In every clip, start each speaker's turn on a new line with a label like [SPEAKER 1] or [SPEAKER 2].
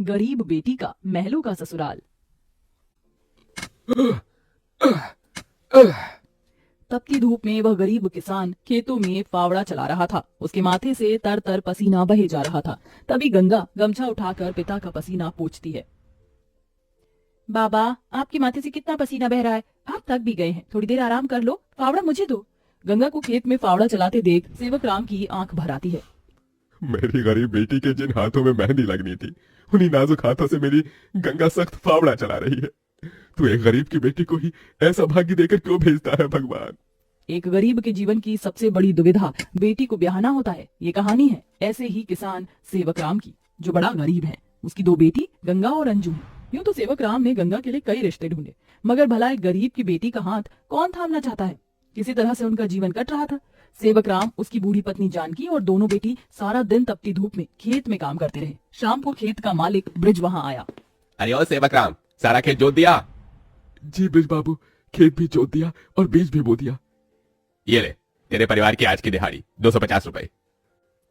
[SPEAKER 1] गरीब बेटी का महलों का ससुराल। तपती धूप में वह गरीब किसान खेतों में फावड़ा चला रहा था। उसके माथे से तर तर पसीना बहे जा रहा था। तभी गंगा गमछा उठाकर पिता का पसीना पोंछती है। बाबा, आपके माथे से कितना पसीना बह रहा है, आप थक भी गए हैं, थोड़ी देर आराम कर लो, फावड़ा मुझे दो। गंगा को खेत में फावड़ा चलाते देख सेवक राम की आंख भर आती है।
[SPEAKER 2] मेरी गरीब बेटी के जिन हाथों में मेहंदी लगनी थी, उन्हीं नाजुक हाथों से मेरी गंगा सख्त फावड़ा चला रही है। तू एक गरीब की बेटी को ही ऐसा भाग्य देकर क्यों भेजता है भगवान?
[SPEAKER 1] एक गरीब के जीवन की सबसे बड़ी दुविधा बेटी को ब्याहना होता है। ये कहानी है ऐसे ही किसान सेवक राम की, जो बड़ा गरीब है। उसकी दो बेटी गंगा और अंजू है। यूं तो सेवक राम ने गंगा के लिए कई रिश्ते ढूंढे, मगर भला एक गरीब की बेटी का हाथ कौन थामना चाहता है। किसी तरह से उनका जीवन कट रहा था। सेवक राम, उसकी बूढ़ी पत्नी जानकी और दोनों बेटी सारा दिन तपती धूप में खेत में काम करते रहे। शाम को खेत का मालिक ब्रिज वहां आया।
[SPEAKER 3] अरे ओ सेवक राम, सारा खेत जोत दिया?
[SPEAKER 2] जी ब्रिज बाबू, खेत भी जोत दिया और बीज भी बो दिया।
[SPEAKER 3] ये ले, तेरे परिवार की आज की दिहाड़ी 250 रुपए।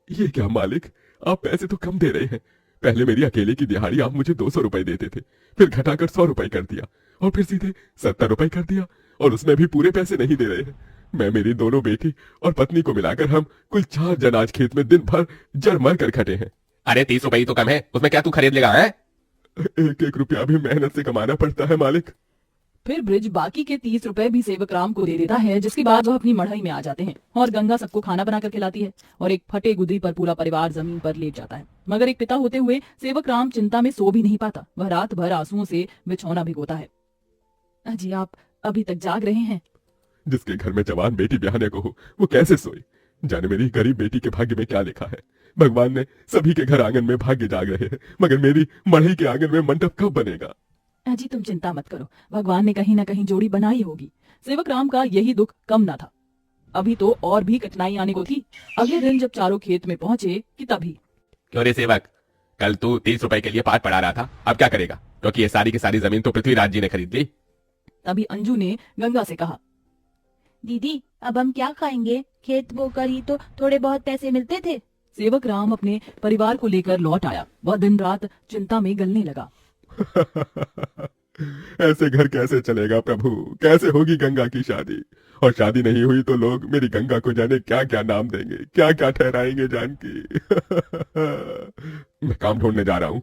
[SPEAKER 2] ये क्या मालिक, आप पैसे तो कम दे रहे हैं। पहले मेरी अकेले की दिहाड़ी आप मुझे 200 रुपए देते थे, फिर घटाकर 100 रुपए कर दिया और फिर सीधे 70 रुपए कर दिया, और उसमें भी पूरे पैसे नहीं दे रहे हैं। मैं, मेरी दोनों बेटी और पत्नी को मिलाकर हम कुल 4 जन आज खेत में दिन भर जड़ मर कर खटे हैं।
[SPEAKER 3] अरे 30 रुपए ही तो कम है, उसमें क्या तू खरीद लेगा? है
[SPEAKER 2] एक एक रुपया भी मेहनत से कमाना पड़ता है मालिक।
[SPEAKER 1] फिर ब्रिज बाकी के 30 रुपए भी सेवक राम को दे देता है, जिसके बाद वह अपनी मढ़ई में आ जाते हैं और गंगा सबको खाना बनाकर खिलाती है और एक फटे गुदरी पर पूरा परिवार जमीन पर लेट जाता है। मगर एक पिता होते हुए सेवक राम चिंता में सो भी नहीं पाता। वह रात भर आंसुओं से बिछौना भिगोता है। अजी, आप अभी तक जाग रहे हैं?
[SPEAKER 2] जिसके घर में जवान बेटी ब्याहने को हो, वो कैसे सोए? जाने मेरी गरीब बेटी के भाग्य में क्या लिखा है। भगवान ने सभी के घर आंगन में भाग्य जाग रहे हैं, मगर मेरी मढ़ई के आंगन में मंडप कब बनेगा?
[SPEAKER 1] अजी, तुम चिंता मत करो, भगवान ने कहीं न कहीं जोड़ी बनाई होगी। सेवक राम का यही दुख कम न था। अभी तो और भी कठिनाई आने को थी। अगले दिन जब चारों खेत में पहुंचे कि तभी।
[SPEAKER 3] क्यों रे सेवक, कल तू 30 रुपए के लिए पाठ पढ़ा रहा था, अब क्या करेगा? क्योंकि ये सारी की सारी जमीन तो पृथ्वीराज जी ने खरीद ली।
[SPEAKER 1] तभी अंजू ने गंगा से कहा,
[SPEAKER 4] दीदी, अब हम क्या खाएंगे? खेत बोकर ही तो थोड़े बहुत पैसे मिलते थे।
[SPEAKER 1] सेवक राम अपने परिवार को लेकर लौट आया। वह दिन रात चिंता में गलने लगा।
[SPEAKER 2] ऐसे घर कैसे चलेगा प्रभु? कैसे होगी गंगा की शादी? और शादी नहीं हुई तो लोग मेरी गंगा को जाने क्या क्या नाम देंगे, क्या क्या ठहराएंगे जानकी। मैं काम ढूंढने जा रहा हूँ।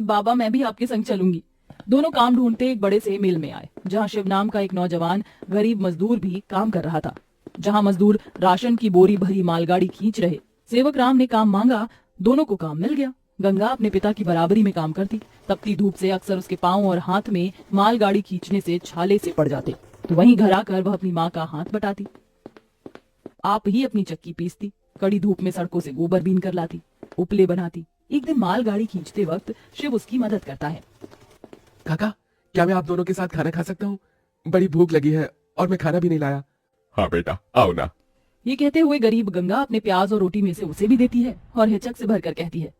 [SPEAKER 1] बाबा, मैं भी आपके संग चलूंगी। दोनों काम ढूंढते एक बड़े से मिल में आए, जहाँ शिव नाम का एक नौजवान गरीब मजदूर भी काम कर रहा था। जहाँ मजदूर राशन की बोरी भरी मालगाड़ी खींच रहे। सेवक राम ने काम मांगा, दोनों को काम मिल गया। गंगा अपने पिता की बराबरी में काम करती। तपती धूप से अक्सर उसके पांव और हाथ में मालगाड़ी खींचने से छाले से पड़ जाते, तो वहीं घर आकर वह अपनी माँ का हाथ बटाती। आप ही अपनी चक्की पीसती, कड़ी धूप में सड़कों से गोबर बीन कर लाती, उपले बनाती। एक दिन मालगाड़ी खींचते वक्त शिव उसकी मदद करता है।
[SPEAKER 3] काका, क्या मैं आप दोनों के साथ खाना खा सकता हूँ? बड़ी भूख लगी है और मैं खाना भी नहीं लाया।
[SPEAKER 2] हाँ बेटा, आओ ना।
[SPEAKER 1] ये कहते हुए गरीब गंगा अपने प्याज और रोटी में से उसे भी देती है और हिचक से भरकर कहती है,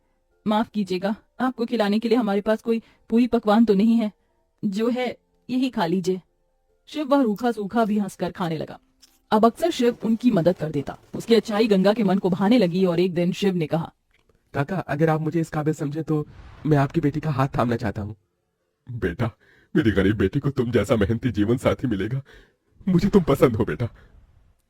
[SPEAKER 1] माफ कीजिएगा, आपको खिलाने के लिए हमारे पास कोई पूरी पकवान तो नहीं है, जो है यही खा लीजिए। शिव वह रूखा सूखा भी हंसकर खाने लगा। अब अक्सर शिव उनकी मदद कर देता। उसकी अच्छाई गंगा के मन को भाने लगी और एक दिन शिव ने कहा,
[SPEAKER 3] काका, अगर आप मुझे इस काबिल समझे तो मैं आपकी बेटी का हाथ थामना चाहता हूँ।
[SPEAKER 2] बेटा, मेरी गरीब बेटी को तुम जैसा मेहनती जीवन साथी मिलेगा। मुझे तुम पसंद हो बेटा।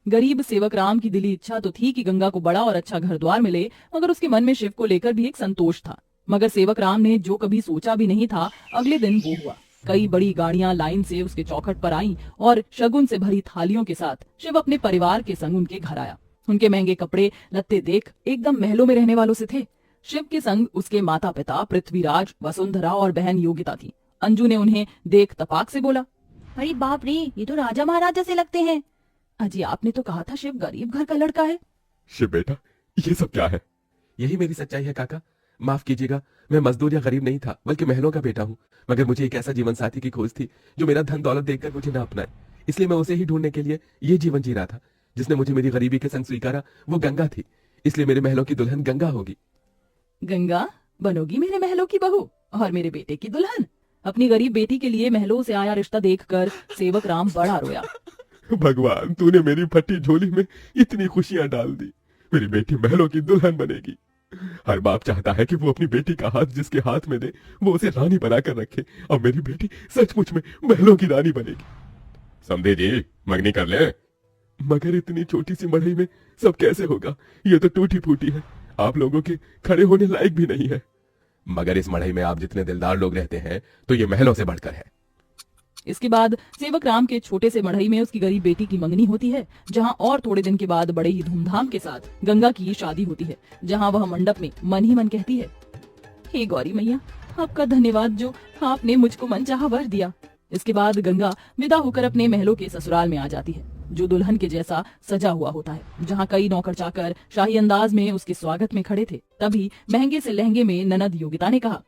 [SPEAKER 1] गरीब सेवक राम की दिली इच्छा तो थी कि गंगा को बड़ा और अच्छा घर द्वार मिले, मगर उसके मन में शिव को लेकर भी एक संतोष था। मगर सेवक राम ने जो कभी सोचा भी नहीं था, अगले दिन वो हुआ। कई बड़ी गाड़ियां लाइन से उसके चौखट पर आईं और शगुन से भरी थालियों के साथ शिव अपने परिवार के संग उनके घर आया। उनके महंगे कपड़े लत्ते देख एकदम महलों में रहने वालों से थे। शिव के संग उसके माता पिता पृथ्वीराज, वसुंधरा और बहन योगिता थी। अंजू ने उन्हें देख तपाक से बोला,
[SPEAKER 4] अरे बाप रे, ये तो राजा महाराजा से लगते हैं।
[SPEAKER 1] अजी, आपने तो कहा था शिव गरीब घर का लड़का है।
[SPEAKER 2] शिव बेटा, ये सब क्या है?
[SPEAKER 3] यही मेरी सच्चाई है काका। माफ कीजिएगा, मैं मजदूर या गरीब नहीं था, बल्कि महलों का बेटा हूँ। मगर मुझे एक ऐसा जीवन साथी की खोज थी जो मेरा धन दौलत देखकर मुझे न अपनाए। इसलिए मैं उसे ही ढूंढने के लिए ये जीवन जी रहा था। जिसने मुझे मेरी गरीबी के संग स्वीकारा वो गंगा थी, इसलिए मेरे महलों की दुल्हन गंगा होगी।
[SPEAKER 1] गंगा बनोगी मेरे महलों की बहू और मेरे बेटे की दुल्हन। अपनी गरीब बेटी के लिए महलों से आया रिश्ता देखकर सेवक राम बड़ा रोया।
[SPEAKER 2] भगवान, तूने मेरी फटी झोली में इतनी खुशियां डाल दी। मेरी बेटी महलों की दुल्हन बनेगी। हर बाप चाहता है कि वो अपनी बेटी का हाथ जिसके हाथ में दे वो उसे रानी बनाकर रखे। अब मेरी बेटी सचमुच में महलों की रानी बनेगी। समझे जी, मंगनी कर ले। मगर इतनी छोटी सी मड़ई में सब कैसे होगा? ये तो टूटी फूटी है, आप लोगों के खड़े होने लायक भी नहीं है।
[SPEAKER 3] मगर इस मड़ई में आप जितने दिलदार लोग रहते हैं तो ये महलों से बढ़कर है।
[SPEAKER 1] इसके बाद सेवक राम के छोटे से मढ़ई में उसकी गरीब बेटी की मंगनी होती है, जहां और थोड़े दिन के बाद बड़े ही धूमधाम के साथ गंगा की शादी होती है, जहां वह मंडप में मन ही मन कहती है, हे गौरी मैया, आपका धन्यवाद जो आपने मुझको मनचाहा वर दिया। इसके बाद गंगा विदा होकर अपने महलों के ससुराल में आ जाती है, जो दुल्हन के जैसा सजा हुआ होता है, जहाँ कई नौकर चाकर शाही अंदाज में उसके स्वागत में खड़े थे। तभी महंगे से लहंगे में ननद योगिता ने कहा,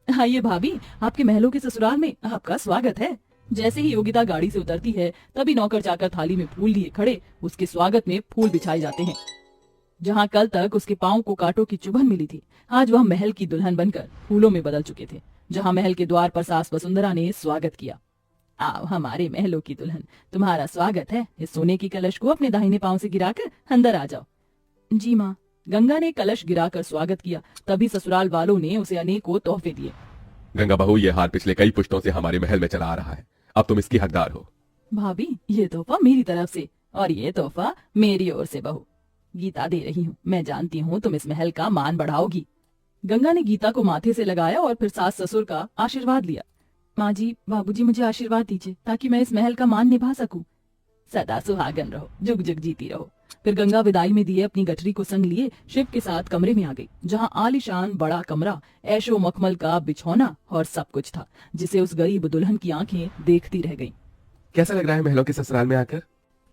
[SPEAKER 1] आइए भाभी, आपके महलों के ससुराल में आपका स्वागत है। जैसे ही योगिता गाड़ी से उतरती है, तभी नौकर चाकर थाली में फूल लिए खड़े उसके स्वागत में फूल बिछाए जाते हैं। जहाँ कल तक उसके पाँव को कांटों की चुभन मिली थी, आज वह महल की दुल्हन बनकर फूलों में बदल चुके थे। जहाँ महल के द्वार पर सास वसुंधरा ने स्वागत किया, आओ हमारे महलों की दुल्हन, तुम्हारा स्वागत है। इस सोने की कलश को अपने दाहिने पांव से गिराकर अंदर आ जाओ। जी माँ। गंगा ने कलश गिराकर स्वागत किया। तभी ससुराल वालों ने उसे अनेकों तोहफे दिए।
[SPEAKER 3] गंगा बहू, ये हार पिछले कई पुश्तों से हमारे महल में चला आ रहा है, अब तुम इसकी हकदार हो।
[SPEAKER 1] भाभी, ये तोहफा मेरी तरफ से और ये तोहफा मेरी ओर से बहू। गीता दे रही हूँ, मैं जानती हूँ तुम इस महल का मान बढ़ाओगी। गंगा ने गीता को माथे से लगाया और फिर सास ससुर का आशीर्वाद लिया। माँ जी, बाबूजी, मुझे आशीर्वाद दीजिए ताकि मैं इस महल का मान निभा सकूं। सदा सुहागन रहो, जुग जुग जीती रहो। फिर गंगा विदाई में दिए अपनी गठरी को संग लिए शिव के साथ कमरे में आ गई, जहां आलीशान बड़ा कमरा, ऐशो मखमल का बिछौना और सब कुछ था, जिसे उस गरीब दुल्हन की आंखें देखती रह गईं।
[SPEAKER 3] कैसा लग रहा है महलों के ससुराल में आकर?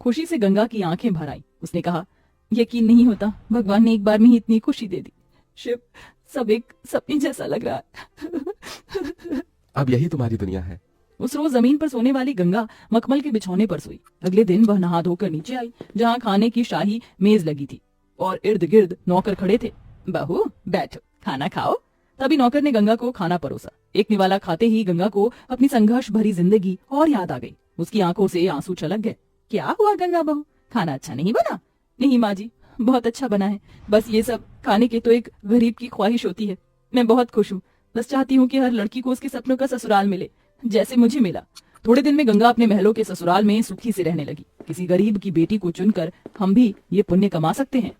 [SPEAKER 1] खुशी से गंगा की आंखें भर आई। उसने कहा, यकीन नहीं होता, भगवान ने एक बार में ही इतनी खुशी दे दी। शिव, सब एक सपने जैसा लग रहा है।
[SPEAKER 3] अब यही तुम्हारी दुनिया है।
[SPEAKER 1] उस रोज जमीन पर सोने वाली गंगा मखमल के बिछौने पर सोई। अगले दिन वह नहा धोकर नीचे आई, जहाँ खाने की शाही मेज लगी थी और इर्द गिर्द नौकर खड़े थे। बहू बैठो, खाना खाओ। तभी नौकर ने गंगा को खाना परोसा। एक निवाला खाते ही गंगा को अपनी संघर्ष भरी जिंदगी और याद आ गई। उसकी आंखों से आंसू छलक गए। क्या हुआ गंगा बहू, खाना अच्छा नहीं बना? नहीं माँ जी, बहुत अच्छा बना है, बस ये सब खाने की तो एक गरीब की ख्वाहिश होती है। मैं बहुत खुश हूँ, बस चाहती हूँ कि हर लड़की को उसके सपनों का ससुराल मिले, जैसे मुझे मिला। थोड़े दिन में गंगा अपने महलों के ससुराल में सुखी से रहने लगी। किसी गरीब की बेटी को चुनकर हम भी ये पुण्य कमा सकते हैं।